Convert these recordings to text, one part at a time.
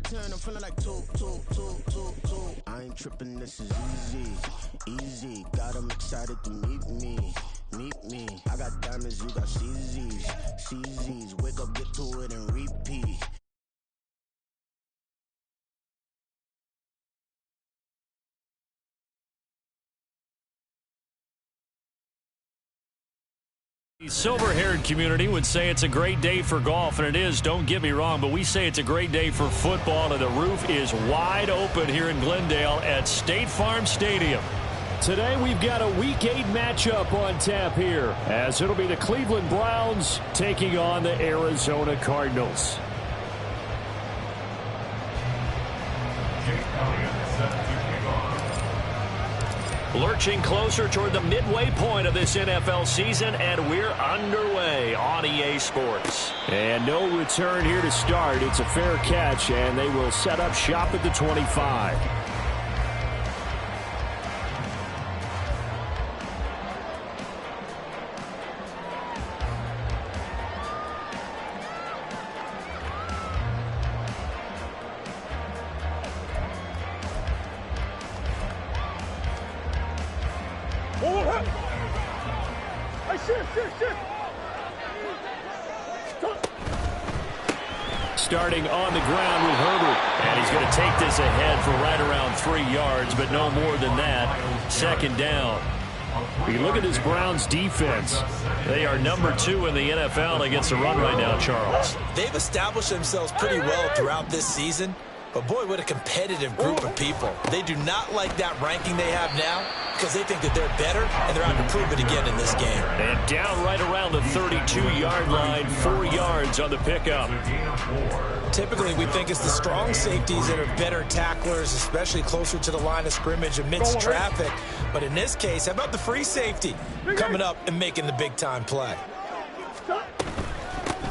turn, I'm feeling like two. I ain't tripping, this is easy. Got 'em excited to meet me. I got diamonds, you got CZs. Wake up, get to it, and repeat. The silver-haired community would say it's a great day for golf, and it is, don't get me wrong, but we say it's a great day for football, and the roof is wide open here in Glendale at State Farm Stadium. Today we've got a Week 8 matchup on tap here, as it'll be the Cleveland Browns taking on the Arizona Cardinals. Lurching closer toward the midway point of this NFL season, and we're underway on EA Sports. And no return here to start. It's a fair catch, and they will set up shop at the 25. Starting on the ground with Herbert. And he's going to take this ahead for right around 3 yards, but no more than that. Second down. You look at this Browns defense. They are number 2 in the NFL against the run right now, Charles. They've established themselves pretty well throughout this season. But, boy, what a competitive group of people. They do not like that ranking they have now because they think that they're better, and they're out to prove it again in this game. And down right around the 32-yard line, 4 yards on the pickup. Typically, we think it's the strong safeties that are better tacklers, especially closer to the line of scrimmage amidst traffic. But in this case, how about the free safety coming up and making the big-time play?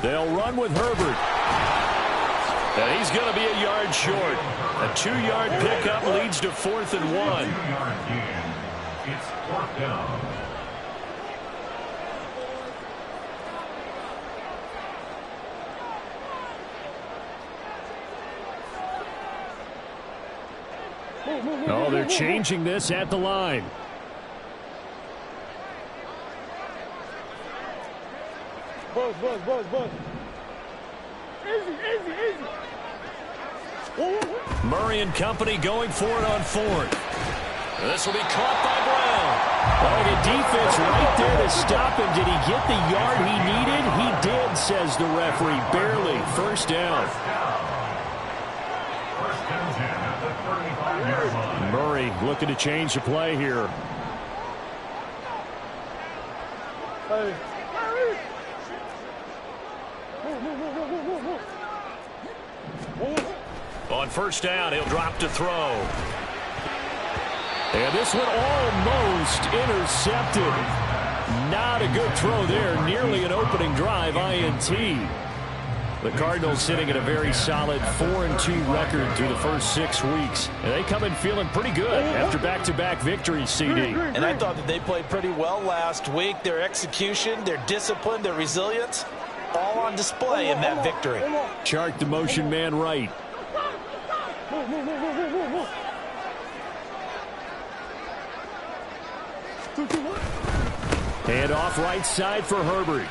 They'll run with Herbert. And he's going to be a yard short. A 2-yard pickup leads to 4th and 1. It's 4th down. Oh, they're changing this at the line. Buzz. Easy. Murray and company going for it on 4th. This will be caught by Brown. Oh, the defense right there to stop him. Did he get the yard he needed? He did, says the referee. Barely. First down. Murray looking to change the play here. On first down, he'll drop to throw. And this one almost intercepted. Not a good throw there. Nearly an opening drive, INT. The Cardinals sitting at a very solid 4-2 record through the first 6 weeks. And they come in feeling pretty good after back-to-back victories, CD. And I thought that they played pretty well last week. Their execution, their discipline, their resilience, all on display in that victory. Chart the motion man right. Hand off right side for Herbert.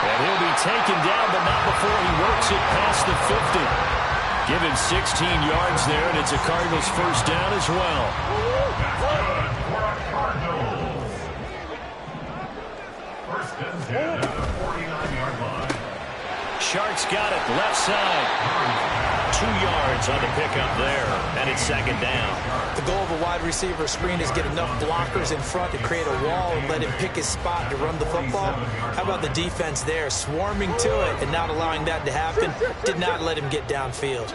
And he'll be taken down, but not before he works it past the 50. Give him 16 yards there, and it's a Cardinals first down as well. First and 10 at the 49-yard line. Sharks got it, left side. 2 yards on the pickup there, and it's second down. The goal of a wide receiver screen is get enough blockers in front to create a wall and let him pick his spot to run the football. How about the defense there, swarming to it and not allowing that to happen? Did not let him get downfield.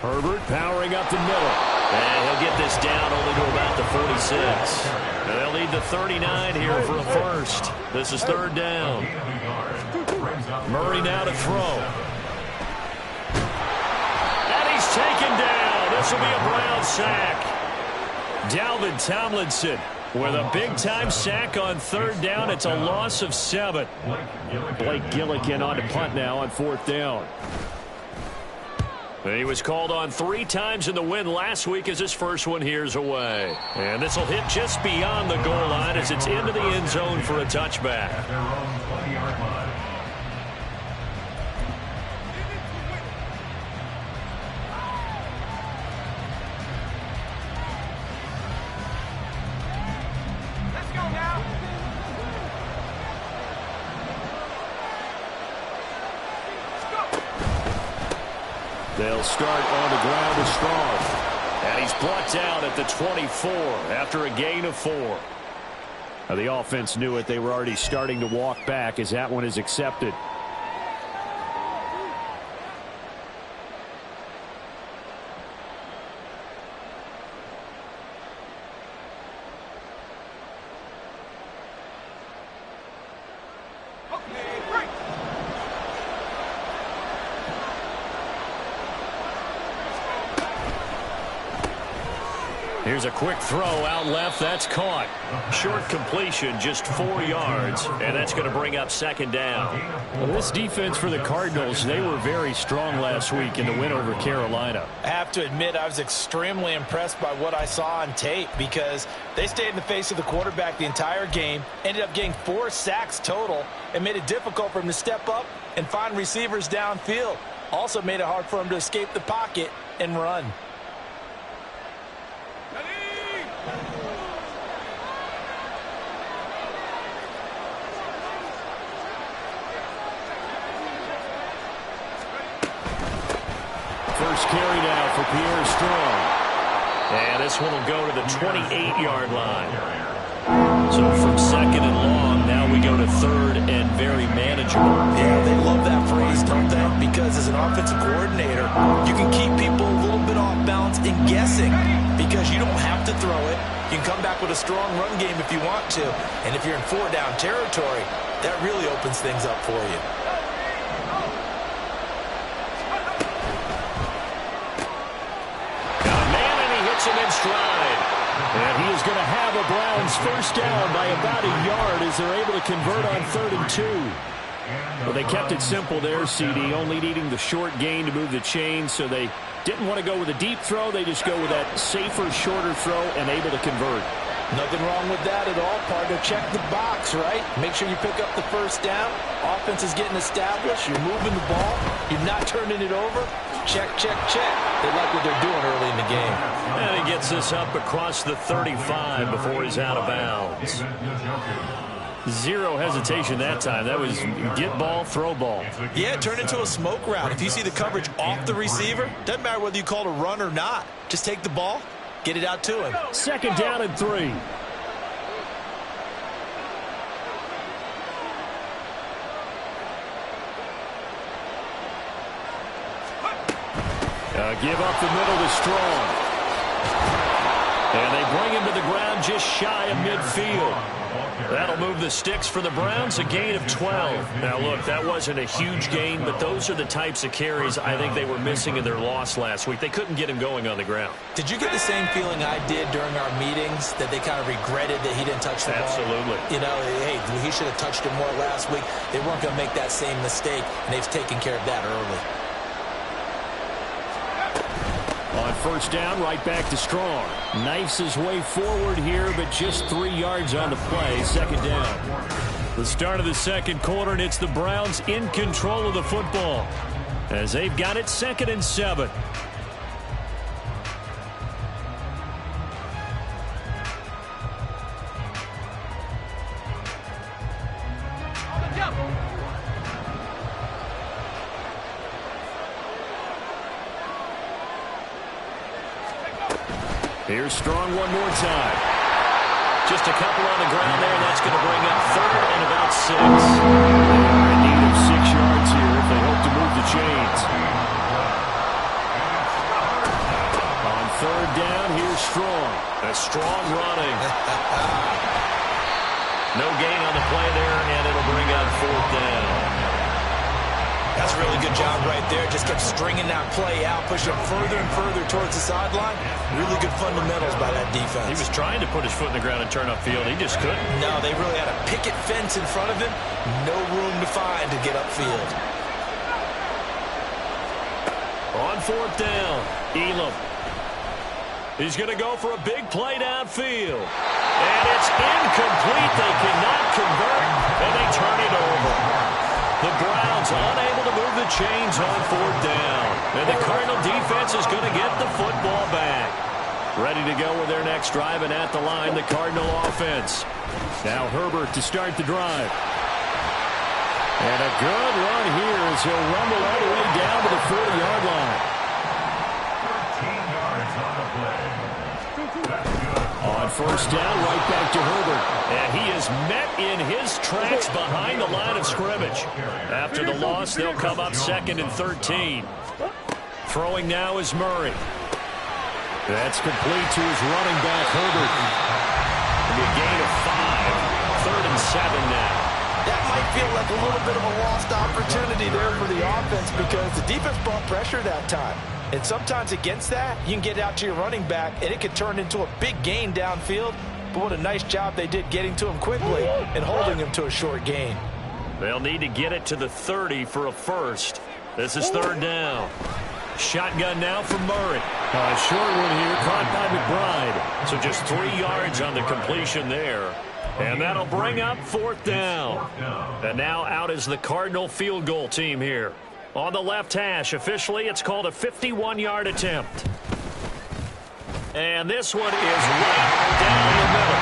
Herbert powering up the middle. And he'll get this down only to about the 46. And they'll need the 39 here for a first. This is third down. Murray now to throw. And he's taken down. This will be a Brown sack. Dalvin Tomlinson With a big-time sack on third down, it's a loss of 7. Blake Gillikin on to punt now on 4th down. He was called on 3 times in the win last week as his first one here's away. And this will hit just beyond the goal line as it's into the end zone for a touchback. At their own 20-yard line. They'll start on the ground with Strong. And he's brought down at the 24 after a gain of 4. Now, the offense knew it. They were already starting to walk back as that one is accepted. Here's a quick throw out left. That's caught. Short completion, just 4 yards, and that's going to bring up 2nd down. Well, this defense for the Cardinals, they were very strong last week in the win over Carolina. I have to admit I was extremely impressed by what I saw on tape because they stayed in the face of the quarterback the entire game, ended up getting 4 sacks total, and made it difficult for him to step up and find receivers downfield. Also made it hard for him to escape the pocket and run. First carry now for Pierre Strong. And this one will go to the 28-yard line. So from 2nd and long, now we go to 3rd and very manageable. Yeah, they love that phrase, don't they? Because as an offensive coordinator, you can keep people a little bit off balance and guessing because you don't have to throw it. You can come back with a strong run game if you want to. And if you're in 4-down territory, that really opens things up for you. Him in stride. And he is going to have a Browns first down by about a yard as they're able to convert on 3rd and 2. Well, they kept it simple there, CD, only needing the short gain to move the chains, so they didn't want to go with a deep throw. They just go with that safer, shorter throw and able to convert. Nothing wrong with that at all, partner. Check the box, right? Make sure you pick up the first down. Offense is getting established. You're moving the ball. You're not turning it over. Check, check, check. They like what they're doing early in the game. And he gets this up across the 35 before he's out of bounds. Zero hesitation that time. That was get ball, throw ball. Yeah, it turned into a smoke route. If you see the coverage off the receiver, doesn't matter whether you call it a run or not. Just take the ball, get it out to him. 2nd down and 3. Give up the middle to Strong. And they bring him to the ground just shy of midfield. That'll move the sticks for the Browns, a gain of 12. Now, look, that wasn't a huge gain, but those are the types of carries I think they were missing in their loss last week. They couldn't get him going on the ground. Did you get the same feeling I did during our meetings, that they kind of regretted that he didn't touch the ball? Absolutely. You know, hey, he should have touched it more last week. They weren't going to make that same mistake, and they've taken care of that early. On first down, right back to Strong. Knifes his way forward here, but just 3 yards on the play. 2nd down. The start of the 2nd quarter, and it's the Browns in control of the football as they've got it 2nd and 7. Here's Strong one more time. Just a couple on the ground there, and that's going to bring up 3rd and about 6. They are in need of 6 yards here if they hope to move the chains. On 3rd down, here's Strong. A strong running. No gain on the play there, and it'll bring up 4th down. That's a really good job right there. Just kept stringing that play out, pushing him further and further towards the sideline. Really good fundamentals by that defense. He was trying to put his foot in the ground and turn upfield. He just couldn't. No, they really had a picket fence in front of him. No room to find to get upfield. On fourth down, Elam. He's going to go for a big play downfield. And it's incomplete. They cannot convert, and they turn it over. The Browns unable to move the chains on fourth down. And the Cardinal defense is going to get the football back. Ready to go with their next drive, and at the line, the Cardinal offense. Now Herbert to start the drive. And a good run here as he'll rumble all the way down to the 40-yard line. 13 yards on the play. That's good. On first down, right back to Herbert. And he is met in his tracks behind the line of scrimmage. After the loss, they'll come up 2nd and 13. Throwing now is Murray. That's complete to his running back, Herbert. It'll be a gain of 5. 3rd and 7 now. That might feel like a little bit of a lost opportunity there for the offense because the defense brought pressure that time. And sometimes against that, you can get out to your running back, and it could turn into a big gain downfield. But what a nice job they did getting to him quickly and holding him to a short gain. They'll need to get it to the 30 for a first. This is 3rd down. Shotgun now for Murray. A short one here, caught by McBride. So just 3 yards on the completion there. And that'll bring up 4th down. And now out is the Cardinal field goal team here. On the left hash, officially, it's called a 51-yard attempt. And this one is right down the middle.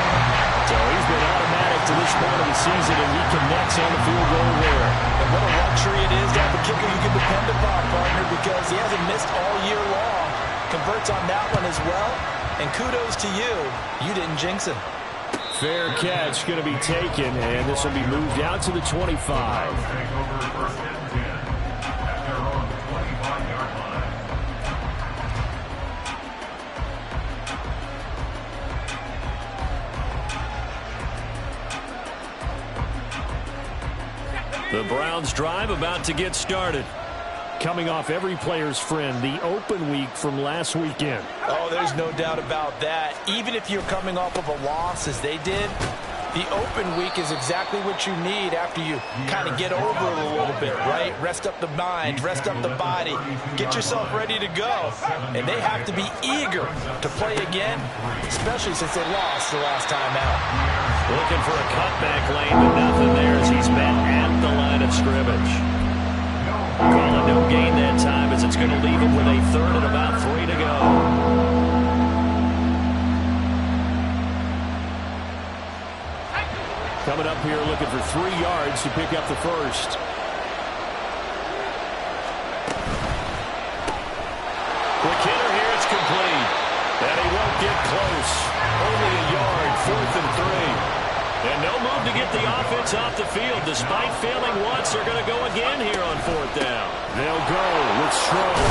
So he's been automatic to this point of the season, and he connects on the field goal there. And what a luxury it is to have a kicker you can depend upon, partner, because he hasn't missed all year long. Converts on that one as well. And kudos to you. You didn't jinx him. Fair catch going to be taken, and this will be moved out to the 25. The Browns drive about to get started. Coming off every player's friend, the open week from last weekend. Oh, there's no doubt about that. Even if you're coming off of a loss as they did, the open week is exactly what you need after you kind of get over it a little bit, right? Rest up the mind, rest up the body, get yourself ready to go. And they have to be eager to play again, especially since they lost the last time out. Looking for a cutback lane, but nothing there as he's met at the line of scrimmage. Calling no gain that time as it's going to leave him with a 3rd and about 3 to go. Coming up here looking for 3 yards to pick up the first. Quick hitter here, it's complete. And he won't get close. Only a yard, 4th and 3. And no move to get the offense off the field. Despite failing once, they're going to go again here on 4th down. They'll go with Strong.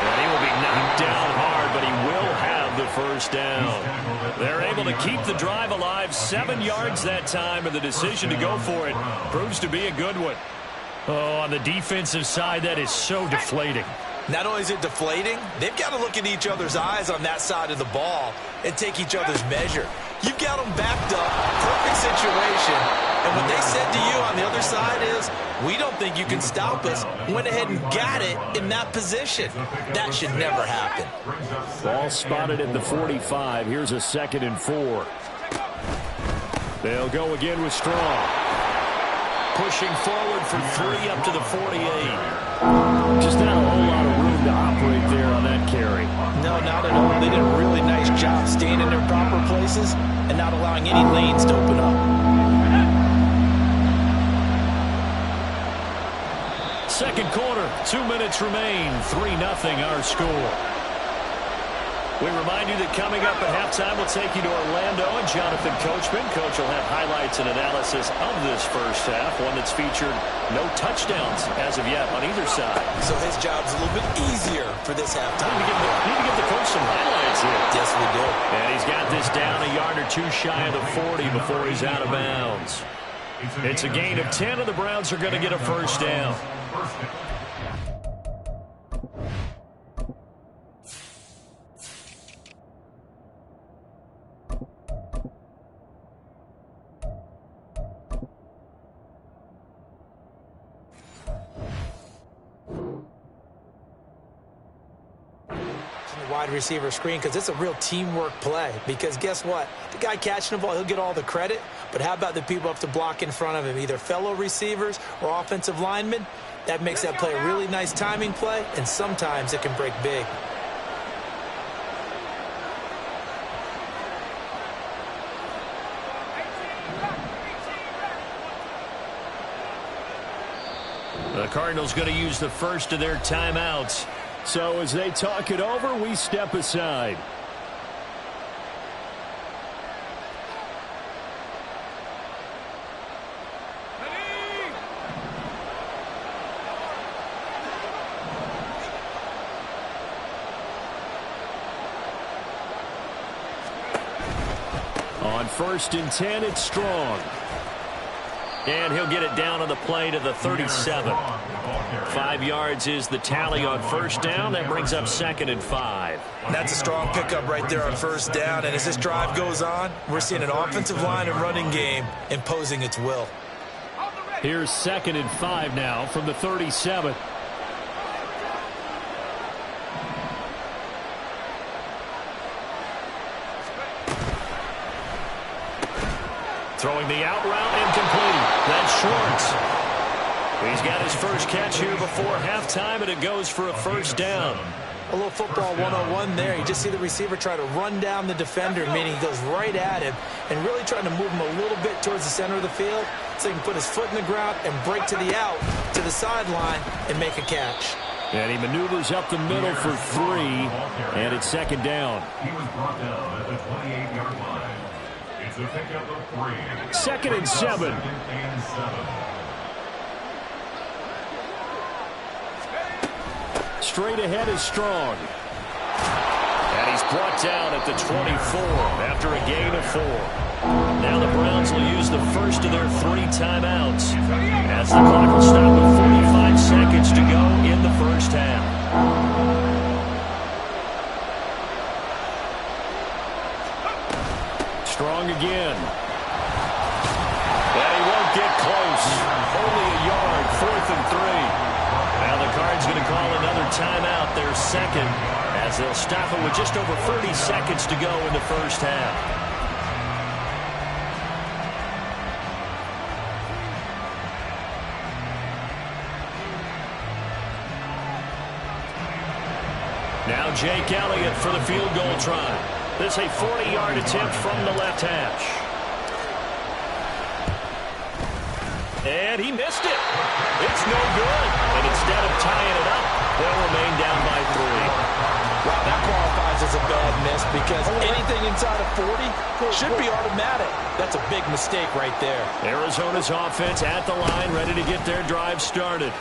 And he will be knocked down hard, but he will have the first down. They're able to keep the drive alive, 7 yards that time, and the decision to go for it proves to be a good one. Oh, on the defensive side, that is so deflating. Not only is it deflating, they've got to look in each other's eyes on that side of the ball and take each other's measure. You've got them backed up, perfect situation, and what they said to you on the other side is, we don't think you can stop us. Went ahead and got it in that position. That should never happen. Ball spotted at the 45. Here's a 2nd and 4. They'll go again with Strong. Pushing forward for 3 up to the 48. Just not a whole lot of room to operate there on that carry. No, not at all. They did a really nice job staying in their proper places and not allowing any lanes to open up. Second quarter, 2 minutes remain. 3-0 our score. We remind you that coming up at halftime, we'll take you to Orlando and Jonathan Coachman. Coach will have highlights and analysis of this first half, one that's featured no touchdowns as of yet on either side. So his job's a little bit easier for this halftime. We need to give the coach some highlights here. Yes, we do. And he's got this down a yard or 2 shy of the 40 before he's out of bounds. It's a gain of 10, and the Browns are going to get a first down. wide receiver screen because it's a real teamwork play. Because guess what? The guy catching the ball, he'll get all the credit. But how about the people up to block in front of him, either fellow receivers or offensive linemen? That makes that play a really nice timing play, and sometimes it can break big. The Cardinals going to use the first of their timeouts. So as they talk it over, we step aside. On 1st and 10, it's Strong. And he'll get it down on the play to the 37. 5 yards is the tally on first down. That brings up 2nd and 5. That's a strong pickup right there on first down. And as this drive goes on, we're seeing an offensive line and running game imposing its will. Here's 2nd and 5 now from the 37. Throwing the out route and complete. That's Schwartz. He's got his first catch here before halftime, and it goes for a first down. A little football 101 there. You just see the receiver try to run down the defender, meaning he goes right at him and really trying to move him a little bit towards the center of the field so he can put his foot in the ground and break to the out, to the sideline, and make a catch. And he maneuvers up the middle for 3, and it's 2nd down. He was brought down at the 28-yard line. It's a pickup of 3. 2nd and 7. Straight ahead is Strong. And he's brought down at the 24 after a gain of 4. Now the Browns will use the first of their 3 timeouts as the clock will stop with 45 seconds to go in the first half. Strong again. And he won't get close. Only a yard, 4th and 3. Now the Cards going to call another timeout, their second, as they'll stop it with just over 30 seconds to go in the first half. Now Jake Elliott for the field goal try. This a 40-yard attempt from the left hash. And he missed it. It's no good. And instead of tying it up, they'll remain down by 3. Wow, that qualifies as a bad miss because anything inside of 40 should be automatic. That's a big mistake right there. Arizona's offense at the line, ready to get their drive started.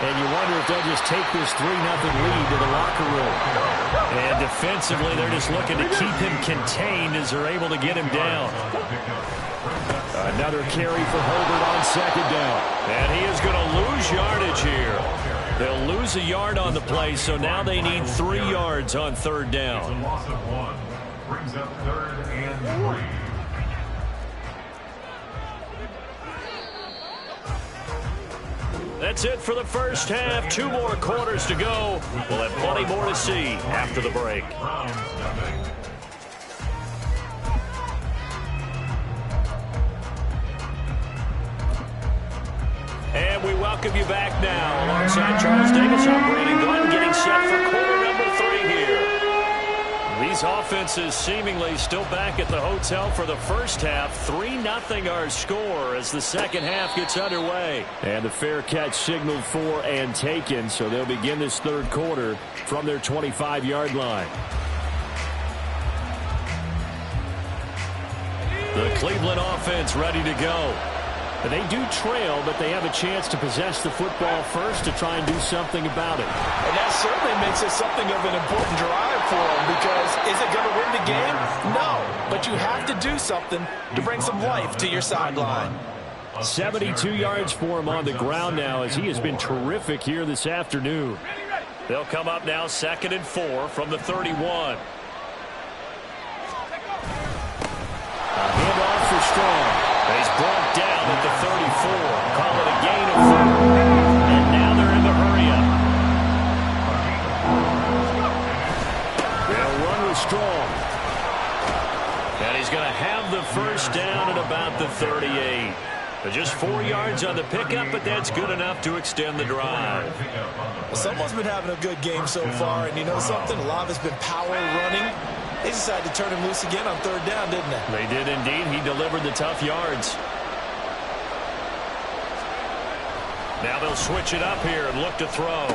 And you wonder if they'll just take this 3-0 lead to the locker room. And defensively, they're just looking to keep him contained as they're able to get him down. Another carry for Herbert on 2nd down. And he is going to lose yardage here. They'll lose a yard on the play, so now they need 3 yards on 3rd down. It's a loss of 1. Brings up 3rd and 3. That's it for the first half. 2 more quarters to go. We'll have plenty more to see after the break. And we welcome you back now. Alongside Charles Davis, I'm Brandon Glenn, getting set for quarter number 3 here. These offenses seemingly still back at the hotel for the first half. 3-0 our score as the second half gets underway. And the fair catch signaled for and taken, so they'll begin this 3rd quarter from their 25-yard line. The Cleveland offense ready to go. They do trail, but they have a chance to possess the football first to try and do something about it. And that certainly makes it something of an important drive for them because is it going to win the game? No, but you have to do something to bring some life to your sideline. 72 yards for him on the ground now as he has been terrific here this afternoon. They'll come up now 2nd and 4 from the 31. A handoff for Strong. He's brought down at the 34. Call it a gain of 4. And now they're in the hurry-up. good enough to extend the drive. Well, someone's been having a good game so far, and you know something? A lot of it's been power running. They decided to turn him loose again on third down, didn't they? They did indeed. He delivered the tough yards. Now they'll switch it up here and look to throw.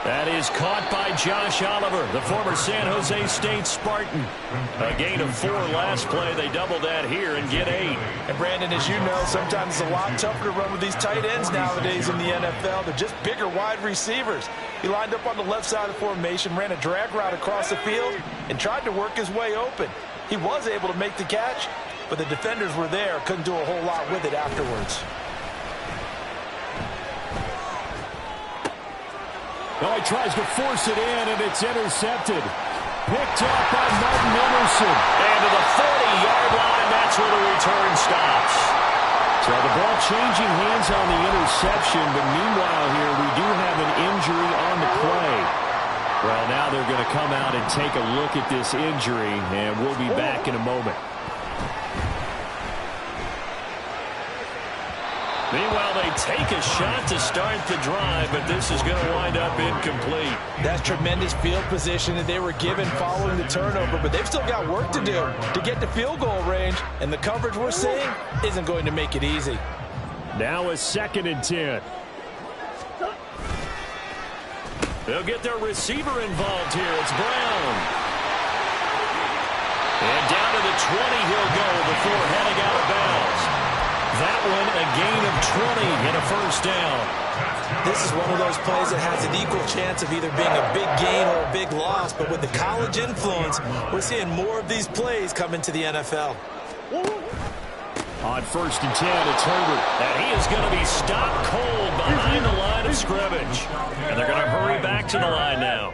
That is caught by Josh Oliver, the former San Jose State Spartan. A gain of 4 last play. They double that here and get 8. And Brandon, as you know, sometimes it's a lot tougher to run with these tight ends nowadays in the NFL. They're just bigger wide receivers. He lined up on the left side of the formation, ran a drag route across the field, and tried to work his way open. He was able to make the catch, but the defenders were there, couldn't do a whole lot with it afterwards. Well, he tries to force it in, and it's intercepted. Picked up by Martin Emerson. And to the 40-yard line, that's where the return stops. So the ball changing hands on the interception, but meanwhile here we do have an injury on the play. Well, now they're going to come out and take a look at this injury, and we'll be back in a moment. Meanwhile, they take a shot to start the drive, but this is going to wind up incomplete. That's tremendous field position that they were given following the turnover, but they've still got work to do to get to field goal range, and the coverage we're seeing isn't going to make it easy. Now a 2nd and 10. They'll get their receiver involved here. It's Brown. And down to the 20 he'll go before heading out of bounds. That one a gain of 20 and a first down. This is one of those plays that has an equal chance of either being a big gain or a big loss, but with the college influence, we're seeing more of these plays come into the NFL. On 1st and 10, it's Herbert. And he is going to be stopped cold behind the line of scrimmage. And they're going to hurry back to the line now.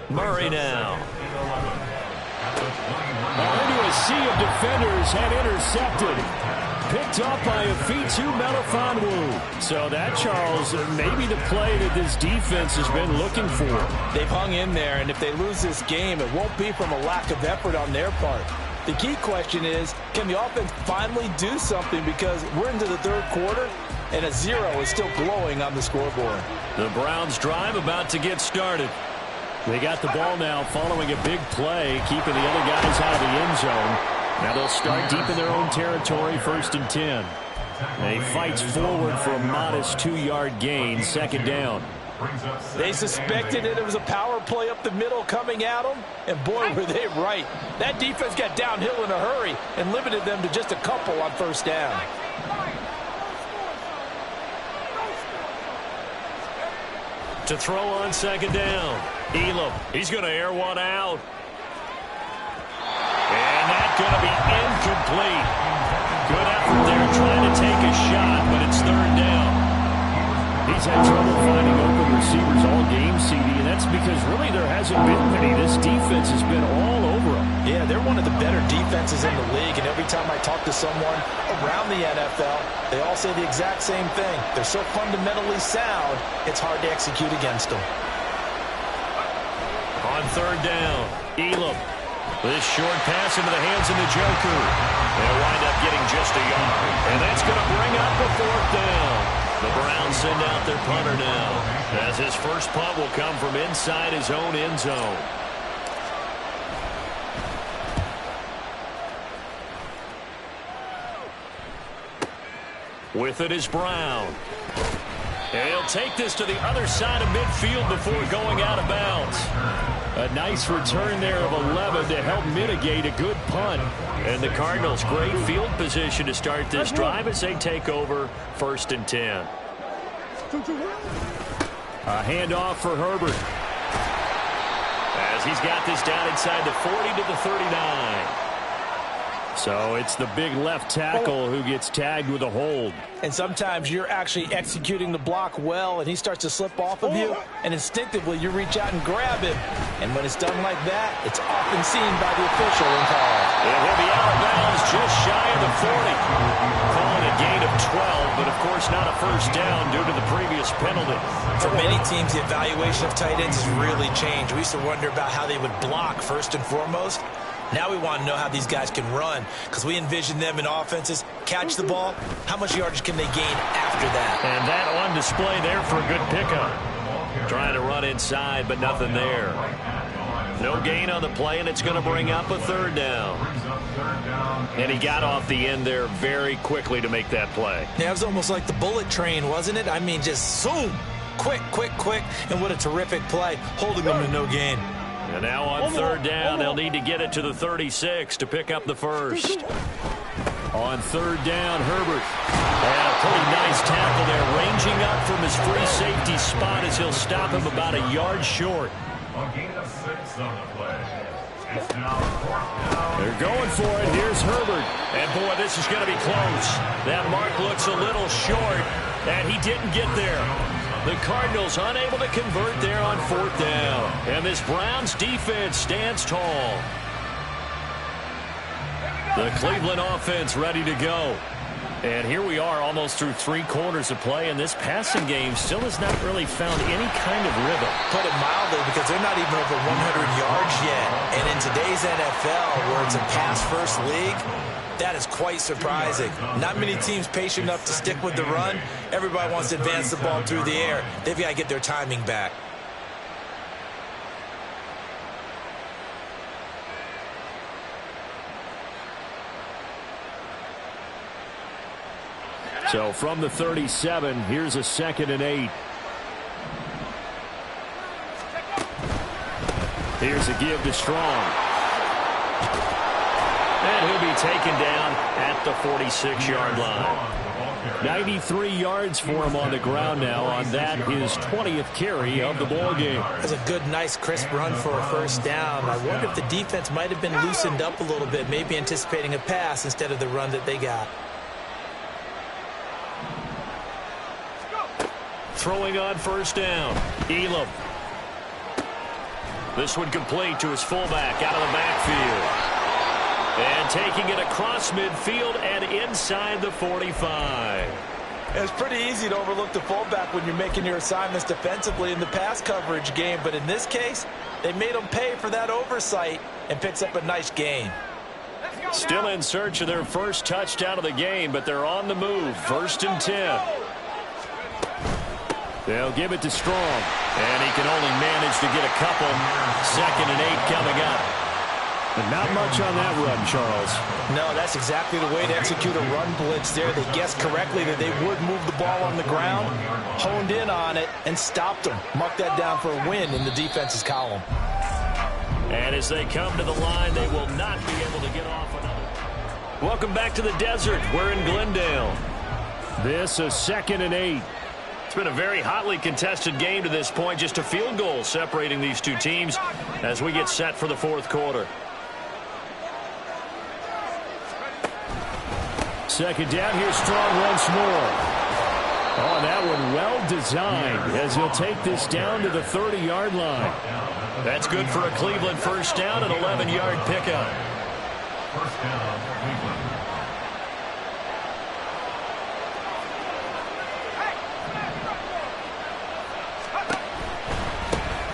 Murray now. Into a sea of defenders and intercepted. Picked up by Afitu Melifonwu. So that, Charles, maybe the play that this defense has been looking for. They've hung in there, and if they lose this game, it won't be from a lack of effort on their part. The key question is, can the offense finally do something, because we're into the 3rd quarter, and a 0 is still glowing on the scoreboard. The Browns' drive about to get started. They got the ball now following a big play, keeping the other guys out of the end zone. Now they'll start deep in their own territory, 1st and 10. They fights forward for a modest 2-yard gain, 2nd down. They suspected that it was a power play up the middle coming at them, and boy, were they right. That defense got downhill in a hurry and limited them to just a couple on 1st down. To throw on 2nd down. Elam, he's going to air one out. And that's going to be incomplete. Good effort there trying to take a shot, but it's 3rd down. He's had trouble finding open receivers all game, CD, and that's because really there hasn't been many. This defense has been all over them. Yeah, they're one of the better defenses in the league, and every time I talk to someone around the NFL, they all say the exact same thing. They're so fundamentally sound, it's hard to execute against them. On 3rd down, Elam. This short pass into the hands of the Joker. They'll wind up getting just a yard. And that's going to bring up a 4th down. The Browns send out their punter now, as his first punt will come from inside his own end zone. With it is Brown. And he'll take this to the other side of midfield before going out of bounds. A nice return there of 11 to help mitigate a good punt. And the Cardinals, great field position to start this drive as they take over 1st and 10. A handoff for Herbert. As he's got this down inside the 40 to the 39. So it's the big left tackle who gets tagged with a hold. And sometimes you're actually executing the block well, and he starts to slip off of you, and instinctively you reach out and grab him. And when it's done like that, it's often seen by the official and called. And he'll be out of bounds just shy of the 40. Calling a gain of 12, but of course not a first down due to the previous penalty. For many teams, the evaluation of tight ends has really changed. We used to wonder about how they would block first and foremost. Now we want to know how these guys can run, because we envision them in offenses catch the ball. How much yardage can they gain after that? And that on display there for a good pickup. Trying to run inside, but nothing there. No gain on the play, and it's going to bring up a third down. And he got off the end there very quickly to make that play. Yeah, it was almost like the bullet train, wasn't it? I mean, just zoom. Quick, quick, quick. And what a terrific play, holding them to no gain. And now on third down, they'll need to get it to the 36 to pick up the first. On third down, Herbert. And a pretty nice tackle there, ranging up from his free safety spot as he'll stop him about a yard short. A gain of 6 on the play. It's now 4th down. They're going for it. Here's Herbert. And, boy, this is going to be close. That mark looks a little short, and he didn't get there. The Cardinals unable to convert there on 4th down. And this Browns defense stands tall. The Cleveland offense ready to go. And here we are almost through 3 quarters of play, and this passing game still has not really found any kind of rhythm. Put it mildly, because they're not even over 100 yards yet. And in today's NFL, where it's a pass-first league, that is quite surprising. Not many teams patient enough to stick with the run. Everybody wants to advance the ball through the air. They've got to get their timing back. So from the 37, here's a 2nd and 8. Here's a give to Strong. And he'll be taken down at the 46-yard line. 93 yards for him on the ground now on that, his 20th carry of the ball game. That's a good, nice, crisp run for a first down. I wonder if the defense might have been loosened up a little bit, maybe anticipating a pass instead of the run that they got. Throwing on first down, Elam. This one complete to his fullback out of the backfield. And taking it across midfield and inside the 45. It's pretty easy to overlook the fullback when you're making your assignments defensively in the pass coverage game. But in this case, they made him pay for that oversight and picks up a nice gain. Still in search of their first touchdown of the game, but they're on the move. 1st and 10. They'll give it to Strong. And he can only manage to get a couple. 2nd and 8 coming up. And not much on that run, Charles. No, that's exactly the way to execute a run blitz there. They guessed correctly that they would move the ball on the ground, honed in on it, and stopped them. Mark that down for a win in the defense's column. And as they come to the line, they will not be able to get off another. Welcome back to the desert. We're in Glendale. This a 2nd and 8. It's been a very hotly contested game to this point. Just a field goal separating these two teams as we get set for the 4th quarter. 2nd down, here's Strong once more. Oh, that one well designed as he'll take this down to the 30-yard line. That's good for a Cleveland first down, an 11-yard pickup. First down, Cleveland.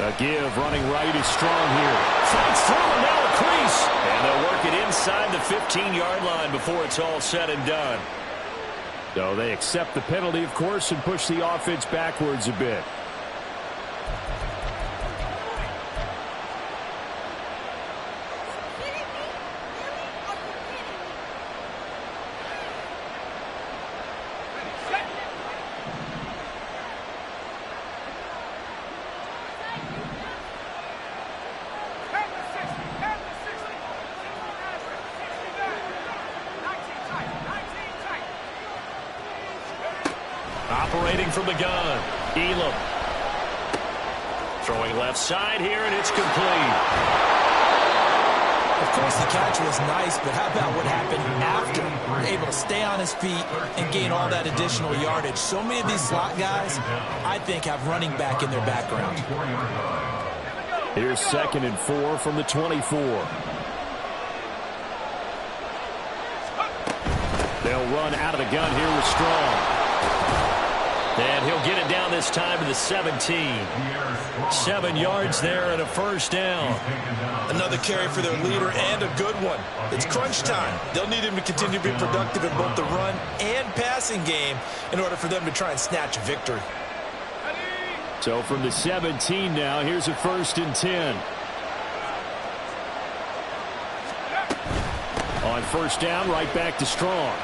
A give running right is Strong here. Fights through and now a crease. And they'll work it inside the 15-yard line before it's all said and done. So they accept the penalty, of course, and push the offense backwards a bit. Operating from the gun, Elam. Throwing left side here, and it's complete. Of course, the catch was nice, but how about what happened after? Able to stay on his feet and gain all that additional yardage. So many of these slot guys, I think, have running back in their background. Here's 2nd and 4 from the 24. They'll run out of the gun here with Strong. And he'll get it down this time to the 17. 7 yards there and a first down. Another carry for their leader and a good one. It's crunch time. They'll need him to continue to be productive in both the run and passing game in order for them to try and snatch a victory. So from the 17 now, here's a 1st and 10. On 1st down, right back to Strong.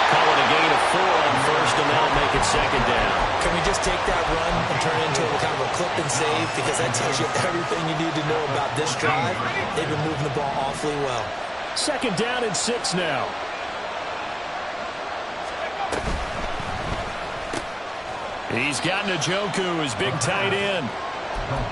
Calling a gain of 4 on 1st, and that'll make it 2nd down. Can we just take that run and turn it into a kind of a clip and save? Because that tells you everything you need to know about this drive. They've been moving the ball awfully well. 2nd down and 6 now. He's got Njoku, his big tight end.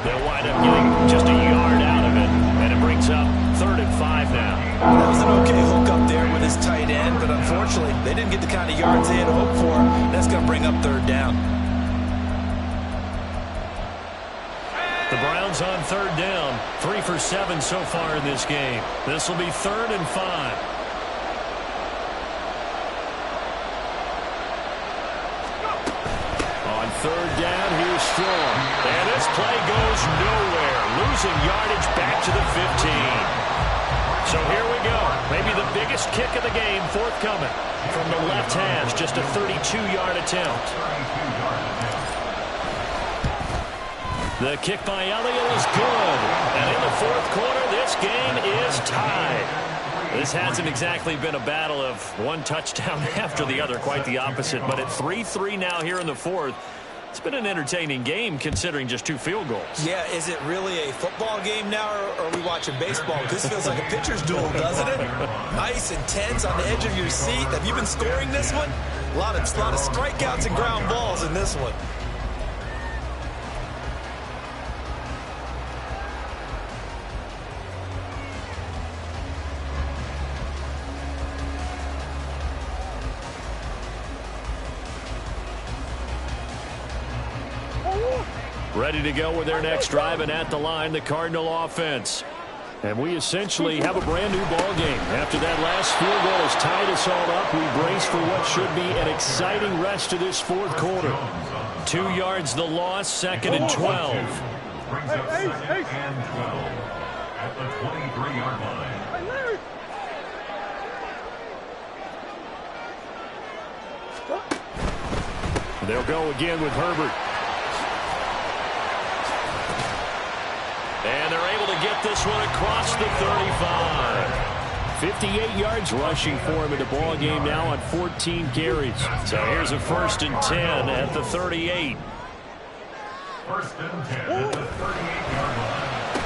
They'll wind up getting just a yard out of it, and it brings up 3rd and 5 now. That was an okay hook up there with his tight end, but unfortunately, they didn't get the kind of yards they had hoped for. That's going to bring up 3rd down. The Browns on 3rd down, 3 for 7 so far in this game. This will be 3rd and 5. On 3rd down, here's Strong. And this play goes nowhere. Losing yardage back to the 15. So here we go. Maybe the biggest kick of the game forthcoming. From the left hash, just a 32-yard attempt. The kick by Elliott is good. And in the 4th quarter, this game is tied. This hasn't exactly been a battle of one touchdown after the other, quite the opposite. But at 3-3 now here in the 4th, it's been an entertaining game considering just 2 field goals. Yeah, is it really a football game now, or are we watching baseball? This feels like a pitcher's duel, doesn't it? Nice and tense on the edge of your seat. Have you been scoring this one? A lot of strikeouts and ground balls in this one. Ready to go with their next drive, and at the line, the Cardinal offense. And we essentially have a brand new ball game. After that last field goal has tied us all up, we brace for what should be an exciting rest of this 4th quarter. 2 yards the loss, 2nd and 12. Brings up 2nd and 12 at the 23-yard line. They'll go again with Herbert. And they're able to get this one across the 35. 58 yards rushing for him in the ball game now on 14 carries. So here's a 1st and 10 at the 38. 1st and 10 at the 38-yard line.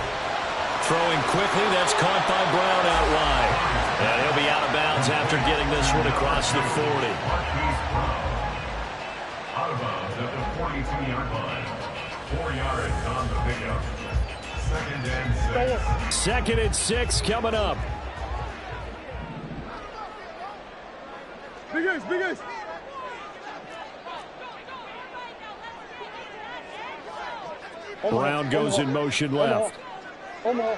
Throwing quickly, that's caught by Brown out wide. And he'll be out of bounds after getting this one across the 40. Out of bounds at the 42-yard line. 4 yards on the pickup. 2nd and 6. 2nd and 6 coming up. Big ace. Brown goes in motion left. Omaha.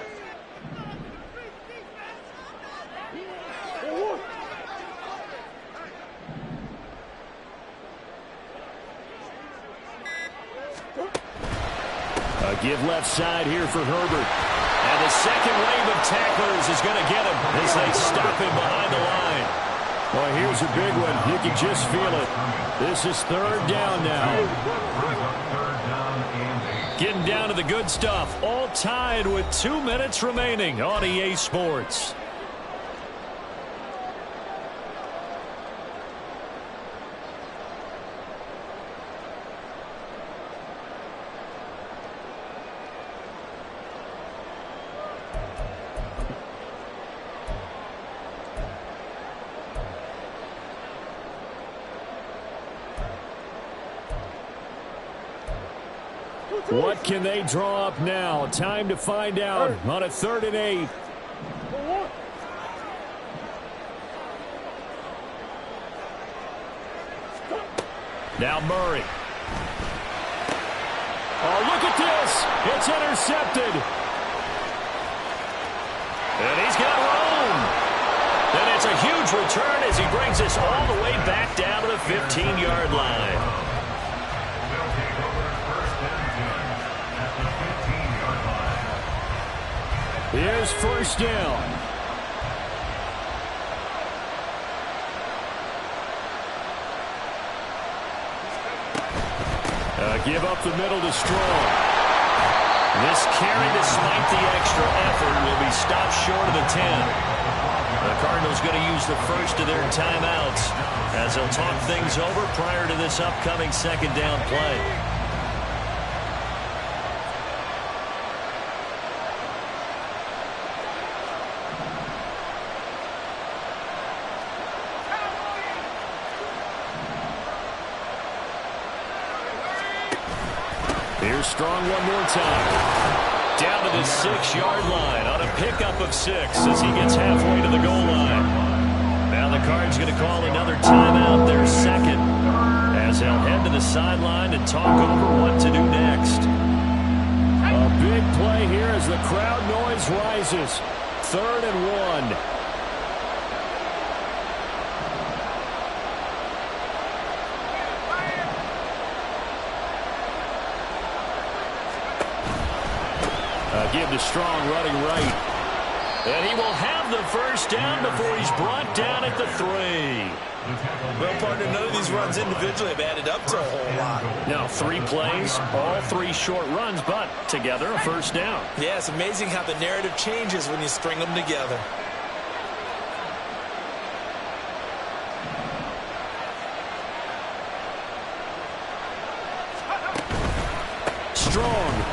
A give left side here for Herbert. And the second wave of tacklers is going to get him as they stop him behind the line. Well, here's a big one. You can just feel it. This is 3rd down now. Getting down to the good stuff. All tied with 2 minutes remaining on EA Sports. What can they draw up now? Time to find out on a 3rd and 8. Now Murray. Oh, look at this. It's intercepted. And he's got room. And it's a huge Cardinals return as he brings us all the way back down to the 15-yard line. They'll take over first and 10 at the 15-yard line. Here's first down. Give up the middle to Strong. This carry, despite the extra effort, will be stopped short of the 10. The Cardinals going to use the first of their timeouts as they'll talk things over prior to this upcoming second down play. Here's Strong one more time. Down to the 6-yard line on a pickup of 6 as he gets halfway to the goal line. Now the Cards going to call another timeout, their second, as they'll head to the sideline and talk over what to do next. A big play here as the crowd noise rises. 3rd and 1. Give to Strong running right. And he will have the first down before he's brought down at the 3. Well, partner, none of these runs individually have added up to a whole lot. Now 3 plays, all 3 short runs, but together a first down. Yeah, it's amazing how the narrative changes when you string them together. Strong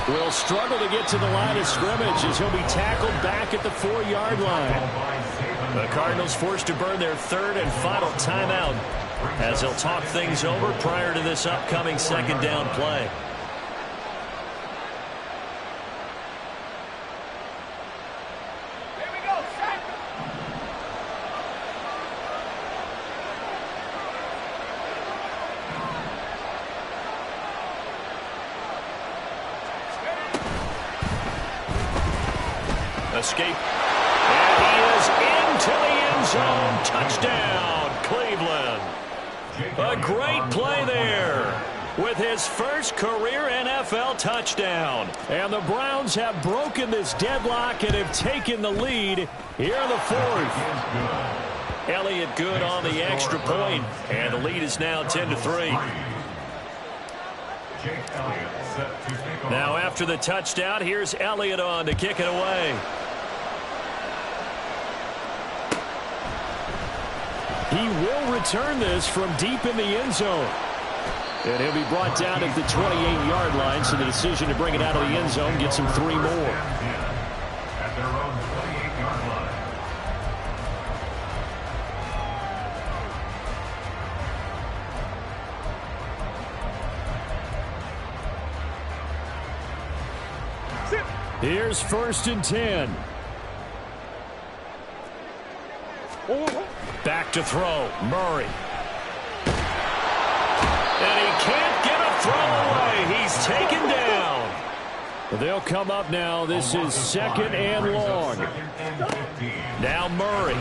will struggle to get to the line of scrimmage as he'll be tackled back at the 4-yard line. The Cardinals forced to burn their 3rd and final timeout as they'll talk things over prior to this upcoming second down play. Escape. And he is into the end zone. Touchdown, Cleveland. A great play there with his first career NFL touchdown. And the Browns have broken this deadlock and have taken the lead here in the 4th. Elliott good on the extra point, and the lead is now 10-3. Now after the touchdown, here's Elliott on to kick it away. He will return this from deep in the end zone. And he'll be brought down at the 28-yard line, so the decision to bring it out of the end zone gets him 3 more. At their own 28-yard line. Here's 1st and 10. Back to throw, Murray. And he can't get a throw away. He's taken down. They'll come up now. This is 2nd and long. Now Murray.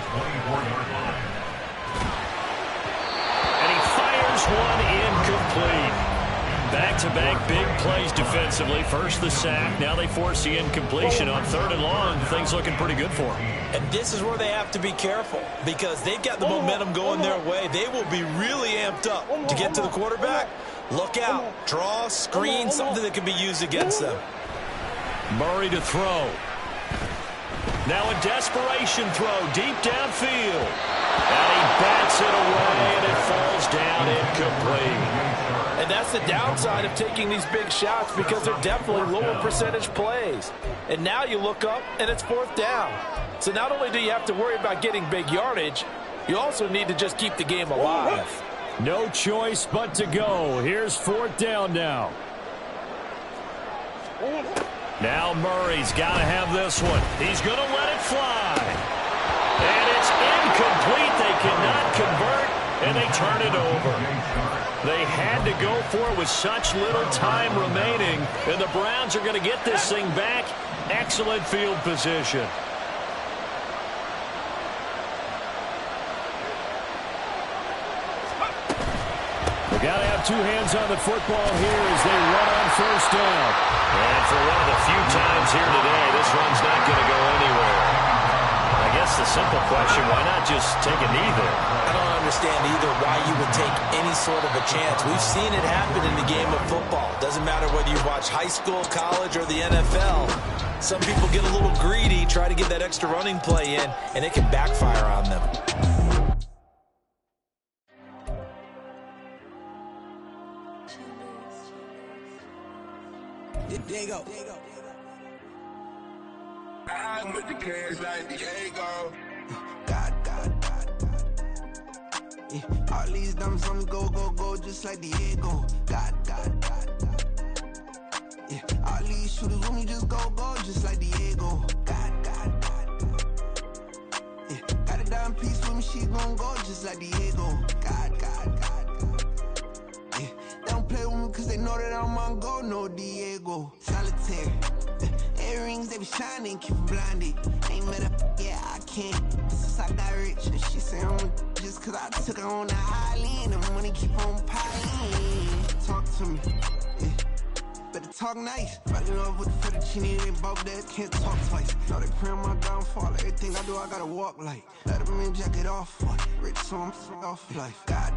And he fires one incomplete. Back-to-back big plays defensively. First the sack. Now they force the incompletion on 3rd and long. Things looking pretty good for them. And this is where they have to be careful because they've got the momentum going their way. They will be really amped up to get to the quarterback. Look out. Draw, screen, something that can be used against them. Murray to throw. Now a desperation throw deep downfield. And he bats it away, and it falls down incomplete. And that's the downside of taking these big shots because they're definitely lower percentage plays. And now you look up, and it's 4th down. So not only do you have to worry about getting big yardage, you also need to just keep the game alive. No choice but to go. Here's 4th down now. Now Murray's got to have this one. He's going to let it fly. And it's incomplete. They cannot convert, and they turn it over. They had to go for it with such little time remaining, and the Browns are going to get this thing back. Excellent field position. They got to have two hands on the football here as they run on first down. And for one of the few times here today, this run's not going to go anywhere. I guess the simple question, why not just take a knee there? I don't understand either why you would take any sort of a chance. We've seen it happen in the game of football. Doesn't matter whether you watch high school, college, or the NFL. Some people get a little greedy, try to get that extra running play in, and it can backfire on them. Diego. I'm with the cash like Diego. God. Yeah, all these dumps on me go, just like Diego. God. Yeah, all these shooters on me just go, just like Diego. God. Yeah, got a dime piece with me, she gon' go just like Diego. God. Yeah, they don't play with me cause they know that I'm on go, no Diego. Solitaire. Earrings, they be shining, keep them blinded. Ain't met up, yeah, I can't. Since I got rich, and she say I'm just cause I took her on the island. The money keep on piling. Talk to me, yeah. Better talk nice. Right up with the fettuccine, they both that can't talk twice. Know they praying my downfall. Everything I do, I gotta walk like. Let them in, jacket off. Rich, so I'm off life. God.